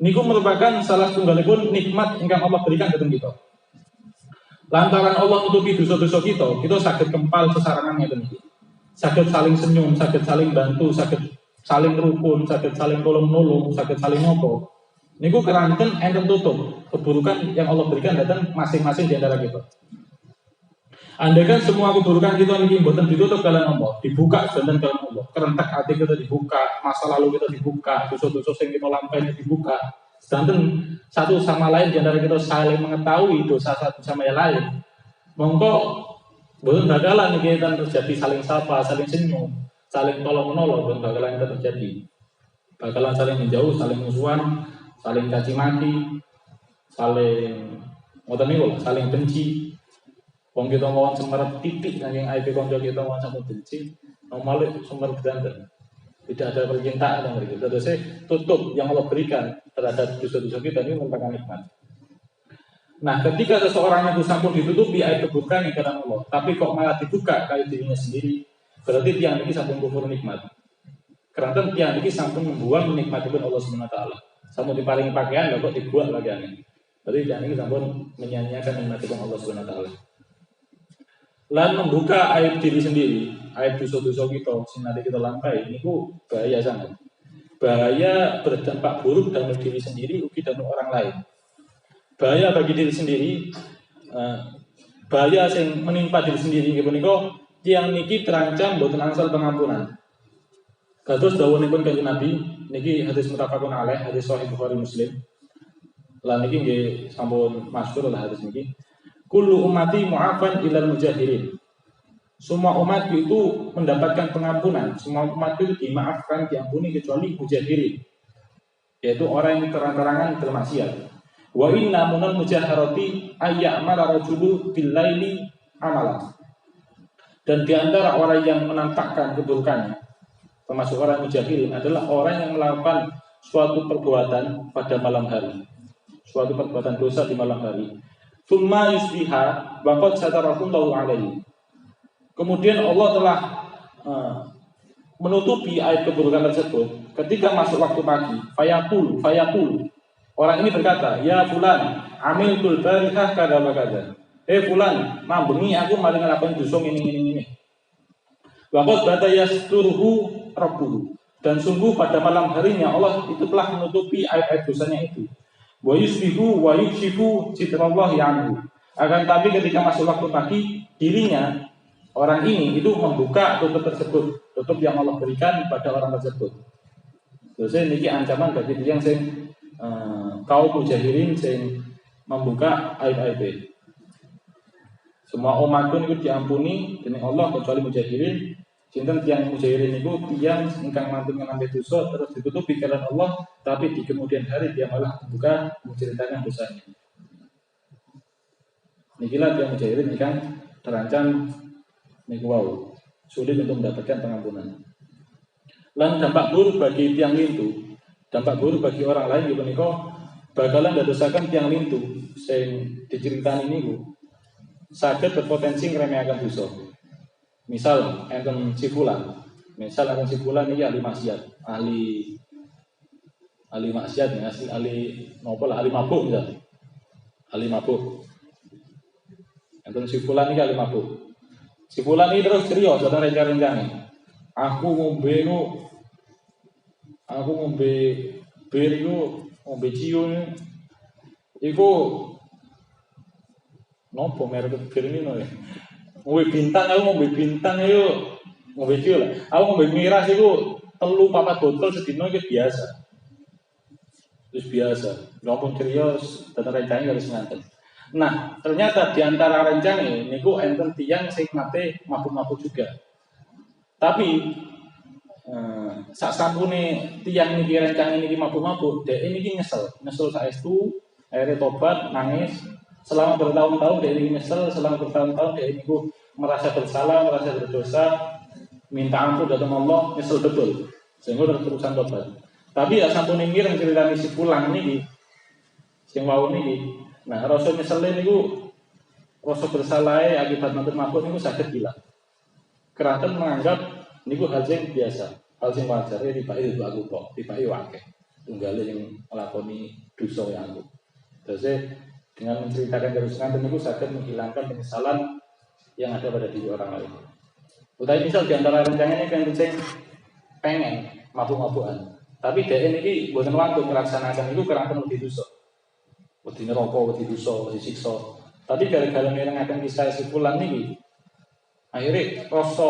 niku merupakan salah setunggalipun nikmat ingkang Allah berikan dhateng kita. Lantaran Allah nutupi dosa-dosa kita saged kempal sesarangan ngeten iki. Saged saling senyum, saged saling bantu, saged saling rukun, saged saling tolong-menolong, saged saling ngopo. Niku keranten enten tutup keburukan yang Allah berikan datang masing-masing di antara kita. Andaikan semua keburukan kita ini mboten ditutup kalian Allah, dibuka sedanten kalian Allah. Kerentek hati kita dibuka, masa lalu kita dibuka, dosa-dosa yang kita lampahi dibuka. Sedanten satu sama lain di antara kita saling mengetahui dosa satu sama yang lain. Mongko mboten bakalan kita terjadi saling sapa, saling senyum, saling tolong-menolong, mboten bakalan kita terjadi. Bakalan saling menjauh, saling musuhan, saling caci maki, saling ngoten niku lah, saling benci. Wong kita mau semerep titik saking aib kanca kita mau sampe benci, malah semerep danten. Tidak ada percintaan yang begitu. Terus tutup yang Allah berikan terhadap dosa-dosa kita ini merupakan nikmat. Nah, ketika seseorang itu sampun ditutupi aib keburukan karena Allah, tapi kok malah dibuka kali dirinya sendiri, berarti tiang ini sampun kufur nikmat. Karena tiang ini sampun membuang nikmatipun Allah Subhanahu wa taala. Sampun diparingi pakaian lho kok dibuang pakaiane. Berarti tiang ini sampun menyanyiakan nikmatipun Allah Subhanahu wa taala. Lan membuka aib diri sendiri, aib dosa-dosa kita, sing nanti kita lampahi, niku bahaya sangat. Bahaya berdampak buruk dalam diri sendiri, ugi dalam orang lain. Bahaya bagi diri sendiri, bahaya yang menimpa diri sendiri, nggih punika tiyang niki terancam boten angsal pengampunan. Kados dawuhipun Kanjeng Nabi, niki hadis muttafaqun alaih, hadis sahih Bukhari Muslim. Lan niki nggih sampun masyhur lah hadis niki. Kullu ummati mu'afan ilal mujahirin. Semua umat itu mendapatkan pengampunan. Semua umat itu dimaafkan, diampuni kecuali mujahirin, yaitu orang yang terang-terangan bermaksiat. Wa inna munal mujaharati ayya'mala rajulu billaili amalan. Dan di antara orang yang menampakkan keburukannya, termasuk orang mujahirin, adalah orang yang melakukan suatu perbuatan pada malam hari, suatu perbuatan dosa di malam hari. Summa yusbiha waqad satarakullahu alaihi. Kemudian Allah telah menutupi aib keburukan tersebut. Ketika masuk waktu pagi, fayaqul. Orang ini berkata, ya fulan, amiltul barihah kada wa kada. Fulan, mambengi aku mari nglakoni dosa ngene. Waqad bata yasturuhu rabbuhu. Dan sungguh pada malam harinya Allah itu telah menutupi aib-aib dosanya itu. Wa yusbihu wa yukshifu sitrallahi anhu. Akan tapi ketika masuk waktu pagi, dirinya orang ini itu membuka tutup tersebut, tutup yang Allah berikan pada orang tersebut. Terus ini ancaman bagi dia yang kaum mujahirin sing membuka aib-aib. Semua umat pun itu diampuni dening Allah kecuali mujahirin. Sinten tiyang mujahirin itu tiyang ingkang mantun ngambil dosa terus ditutup pikiran Allah, tapi di kemudian hari dia malah membuka menceritakan dosanya. Nikilah tiyang mujahirin ingkang terancam niku wau sulit untuk mendapatkan pengampunan. Lan dampak buruk bagi tiang lintu, dampak buruk bagi orang lain gitu niko bakalan dadosaken tiang lintu sing diceritani niku saged berpotensi ngremehaken dosa. Misal enten si fulan ini ahli maksiat, ahli maksiat ya, ahli nopo lah, ahli mabuk misal. Ahli mabuk. Enten si fulan ini ahli mabuk. Si fulan ini terus serius datang rencana-rencana. Aku ngombe bir iku, ngombe ciu iku nopo merek bir ini no. Ngombe bintang itu ngombe ciu lah. Aku ngombe miras itu 3-4 botol sedina itu biasa. Terus biasa. Ngomong serius datang rencana harus nganten. Nah, ternyata di antara rencane niku enten tiyang sing nate mabuk-mabuk juga. Tapi sak sampune tiyang niki rencane niki mabuk-mabuk, dhek niki nyesel saestu, akhirnya tobat, nangis. Selama bertahun-tahun dhek niki nyesel, selama bertahun-tahun dhek niku merasa bersalah, merasa berdosa, minta ampun datang Allah, nyesel betul. Sehingga terusan tobat. Tapi ya sampune ngiring ceritane si pulang niki sing wau niki. Nah, rasa nyesel niku rasa bersalah akibat nonton mabuk niku saged hilang. Keranten menganggap niku hal sing biasa, hal sing wajar tibake itu aku kok, tibake akeh. Tunggale sing nglakoni dosa ya aku. Terus dengan menceritakan terus nganten niku saged menghilangkan penyesalan yang ada pada diri orang lain. Utawi misal di antara rencangannya kan pengen mabuk-mabukan. Tapi dhek niki mboten wantun nglaksanakaken niku keranten lebih dosa. Wedi neraka, wedi dosa, wedi siksa. Tapi gara-gara mirengaken kisah si fulan niki, akhirnya rasa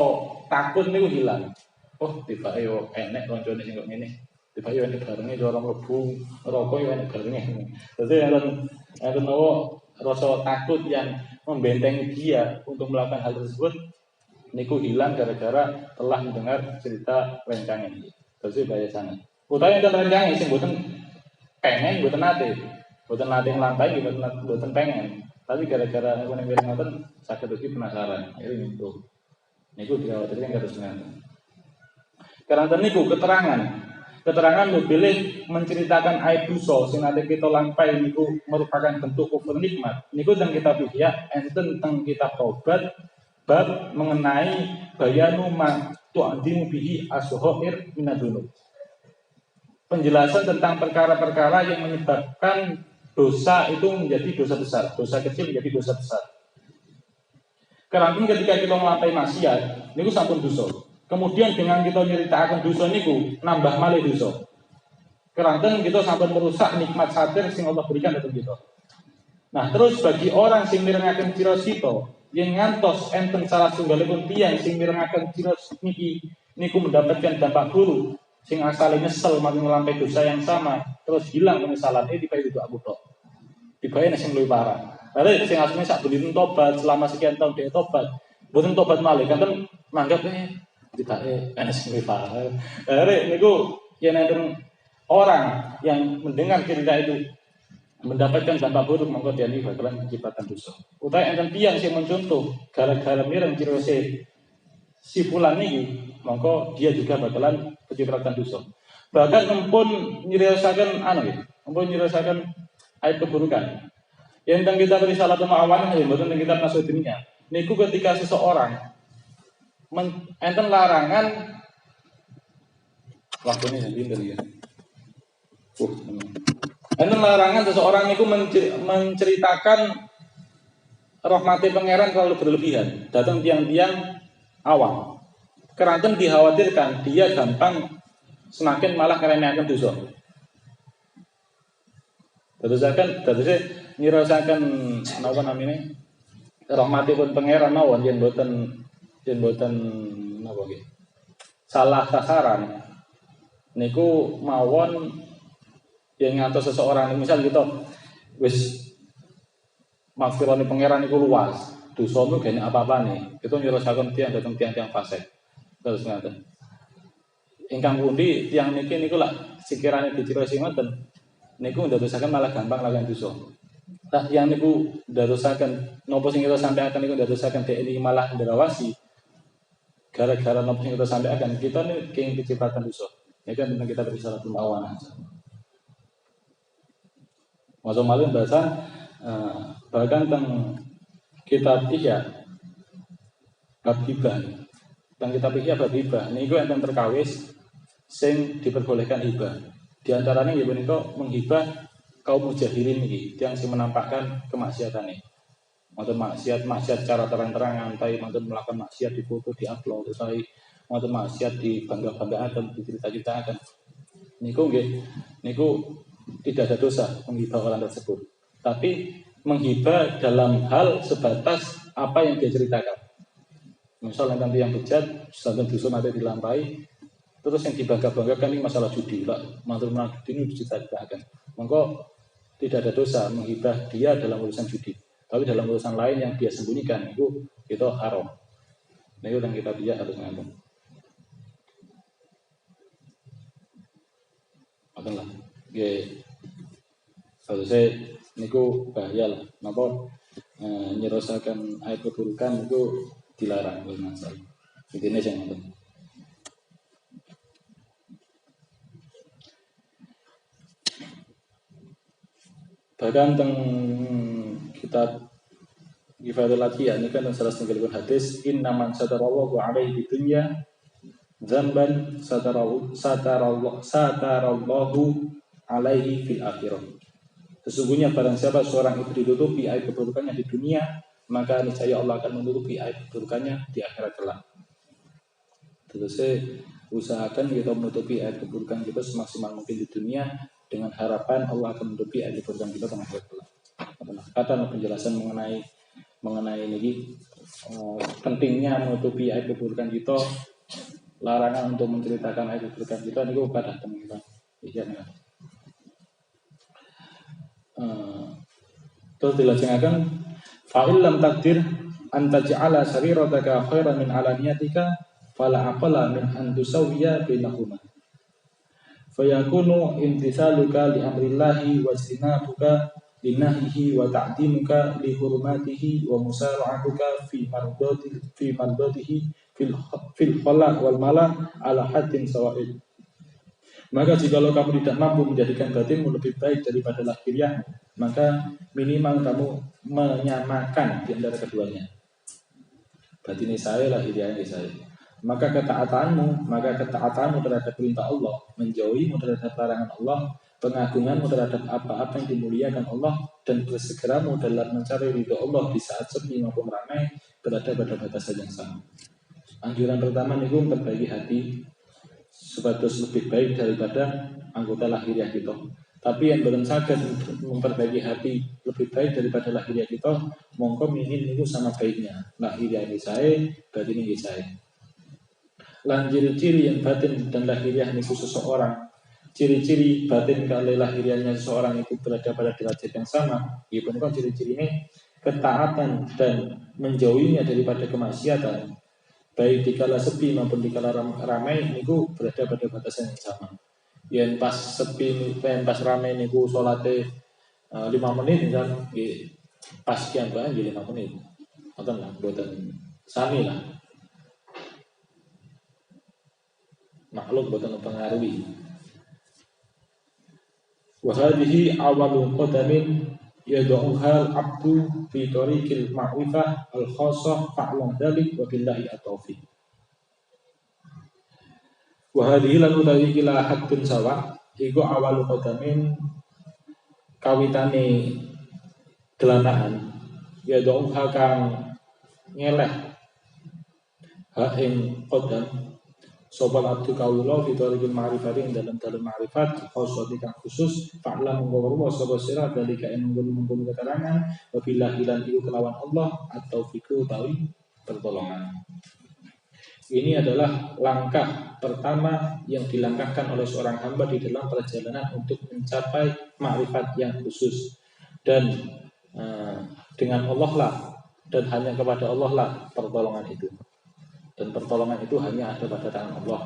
takut niku hilang. Oh, tibake yo enek kancane sing kok ngene. Tibake yo enek barenge cara mlebu neraka yo enek barenge. Dadi enten rasa takut yang membentengi dia untuk melakukan hal tersebut niku hilang gara-gara telah mendengar cerita rencangan ini. Terus bahaya sangat. Utawi enten rencangan sing mboten pengen, mboten nate nglampahi, mboten pengen. Tapi gara-gara niku ning ngoten saged ugi penasaran. Akhire niku dikhawatirkan kados ngoten. Karena niku keterangan pilih menceritakan aib dosa sing nate kita lampahi niku merupakan bentuk kufur nikmat. Niku teng kitab Ihya enten teng kitab Taubat bab mengenai bayanu ma tu'adimu bihi as-suhair minadunub. Penjelasan tentang perkara-perkara yang menyebabkan dosa itu menjadi dosa besar, dosa kecil menjadi dosa besar. Karena ketika kita melampaui maksiat, niku sampun dosa. Kemudian dengan kita nyeritakan dosa niku nambah malih dosa. Karena kita sampun merusak nikmat satir sing Allah berikan datang kita. Nah, terus bagi orang sing mirengaken cira sito yang ngantos enten salah tunggalipun tiyang sing mirengaken cira niki niku mendapatkan dampak buruk sing asalnya nyesel mati ngelampaui dosa yang sama terus hilang penyesalan dipayu itu aku tok. Dibayar sing luwih parah. Lalu sing asline sak beniten tobat selama sekian tahun dia tobat. Mboten tobat malih kan manggap tibake ana sing luwih parah. Lalu niku yen enten orang yang mendengar cerita itu mendapatkan dampak buruk monggo dia ini bakalan menciptakan dosa. Utawi enten tiyang sing mencontoh gara-gara mireng ciri si fulan niki, monggo dia juga bakalan menciptakan dosa. Bahkan empun nyiriyosaken empun nyiriyosaken aib keburukan. Yang tentang kita Risalatul Ma'awanah ya mboten tentang kitab Nasruddinnya. Niku ketika seseorang enten larangan waktu ini pinter ya. Enten larangan seseorang niku menceritakan rahmati pangeran terlalu berlebihan. Datang tiang-tiang awam. Keranten dikhawatirkan dia gampang semakin malah ngeremehaken dosa. Dadosaken nyiraosaken napa namine rahmatipun pangeran mawon yen boten napa nggih. Salah sasaran niku mawon yang ngantos seseorang misal gitu wis maghfirane pangeran niku luas dosamu gene apa-apa nih itu nyiraosaken tiyang dateng tiang-tiang fasik terus ngaten ingkang pundi tiyang niki niku lak sekiranya diciriosi ngoten niku ndadosaken malah gampang lakukan dosa. Nah yang niku ndadosaken napa sing kita sampaikan niku ndadosaken dhek niki malah ndrawasi gara-gara napa sing kita sampaikan kita niki kenging diciptakan dosa. Ya kan tentang kita Risalatul Ma'awanah. Masuk malih bahasa bahkan tentang kitab Ihya bab hibah. Tentang kitab Ihya bab hibah niku enten terkawis sing diperbolehkan hibah. Di antaranya ya menika menghibah kaum mujahirin iki, yang sing menampakkan kemaksiatane. Wonten maksiat secara terang-terangan, tapi wonten melakukan maksiat di foto, di upload, utawi wonten maksiat di bangga-banggakan, dicerita-ceritakan. Niku nggih, niku tidak ada dosa menghibah orang tersebut. Tapi menghibah dalam hal sebatas apa yang dia ceritakan. Misalnya nanti yang bejat, sedangkan dosa nanti dilampaui, terus yang dibangga-banggakan ini masalah judi, lah, mantul-mantul ini diceritakan. Maka tidak ada dosa menghibah dia dalam urusan judi. Tapi dalam urusan lain yang dia sembunyikan itu haram. Nah itu yang kita dia harus ngomong. Makanlah. Oke. Kalau saya niku bahaya lah. Napa nyerosakan aib keburukan itu dilarang oleh masalah. Intinya saya ngomong. Bahkan teng kitab Gifadul Atiyah ini kan salah satu hadis inna man satarallahu alaihi di dunya dzamban satarallahu alaihi fil akhirah. Sesungguhnya barang siapa seorang itu ditutupi aib keburukannya di dunia, maka niscaya Allah akan menutupi aib keburukannya di akhirat kelak. Terus usahakan kita menutupi aib keburukan kita semaksimal mungkin di dunia dengan harapan Allah akan menutupi aib keburukan kita di akhirat kelak. Kata penjelasan mengenai ini pentingnya menutupi aib keburukan kita, larangan untuk menceritakan aib keburukan kita niku pada teman-teman. Iya kan? Terus dilajengaken fa'il lam takdir an taj'ala sarirataka khairan min alaniyatika fala aqala min an tusawwiya bainahuma fayakunu imtithaluka li amrillahi wa istinabuka linahyihi wa ta'dimuka li hurmatihi wa musara'atuka fi mardatihi fil khalaq wal mala ala haddin sawa'id. Maka jikalau kamu tidak mampu menjadikan batinmu lebih baik daripada lahiriahmu, maka minimal kamu menyamakan di antara keduanya. Batin saya, lahiriahnya saya. Maka ketaatanmu terhadap perintah Allah, menjauhimu terhadap larangan Allah, pengagunganmu terhadap apa-apa yang dimuliakan Allah, dan bersegeramu dalam mencari ridho Allah di saat sepi maupun ramai berada pada batasan yang sama. Anjuran pertama ini memperbaiki hati sebatas lebih baik daripada anggota lahiriah kita. Tapi yang belum saged memperbaiki hati lebih baik daripada lahiriah kita, mongko ingin itu sama baiknya. Lahiriah ini saya, batin ini saya. Lan ciri-ciri yang batin dan lahiriah niku seseorang, ciri-ciri batin kali lahiriahnya seseorang itu berada pada derajat yang sama. Ibu kan ciri-ciri ini ketaatan dan menjauhinya daripada kemaksiatan. Baik dikala sepi maupun dikala ramai niku berada pada batasan yang sama. Yang pas sepi, yang pas ramai niku sholatnya 5 menit misal, pas kian bahan 5 menit. Atau lah, buatan sami lah. Makhluk buatan mempengaruhi. Wahadihi awalul qadamin yad'uha al-'abdu fi tariqil ma'rifah al-khassah fa'lam dzalik wa billahi at-taufiq. Wa hadhihi lan utawi ila haddun sawa iku awal qadamin kawitane gelanahan yad'uha kang ngeleh ha ing qadam sopan abdu kawula fitariqil ma'rifati ing dalam ma'rifat khusus kang khusus fa'lam mengkono sapa sira dalika ing mengkono keterangan wa billahi lan iku kelawan Allah at-taufiqu tawi pertolongan. Ini adalah langkah pertama yang dilangkahkan oleh seorang hamba di dalam perjalanan untuk mencapai ma'rifat yang khusus, dan dengan Allah lah dan hanya kepada Allah lah pertolongan itu. Dan pertolongan itu hanya ada pada tangan Allah.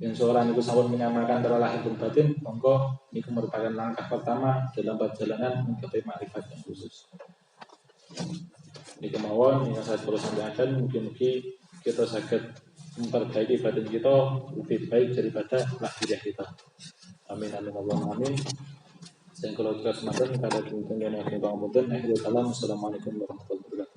Yang seorang itu sampun menyamakan antara lahir dan batin, monggo ini merupakan langkah pertama dalam perjalanan mencapai makrifat yang khusus. Ini kemauan yang saya perlu sampaikan, mungkin kita sakit memperbaiki batin kita lebih baik daripada lahiriah kita. Amin amin Allahumma amin. Saya kalau kita semangat pada kemudian yang kita omongkan. Assalamualaikum warahmatullahi wabarakatuh.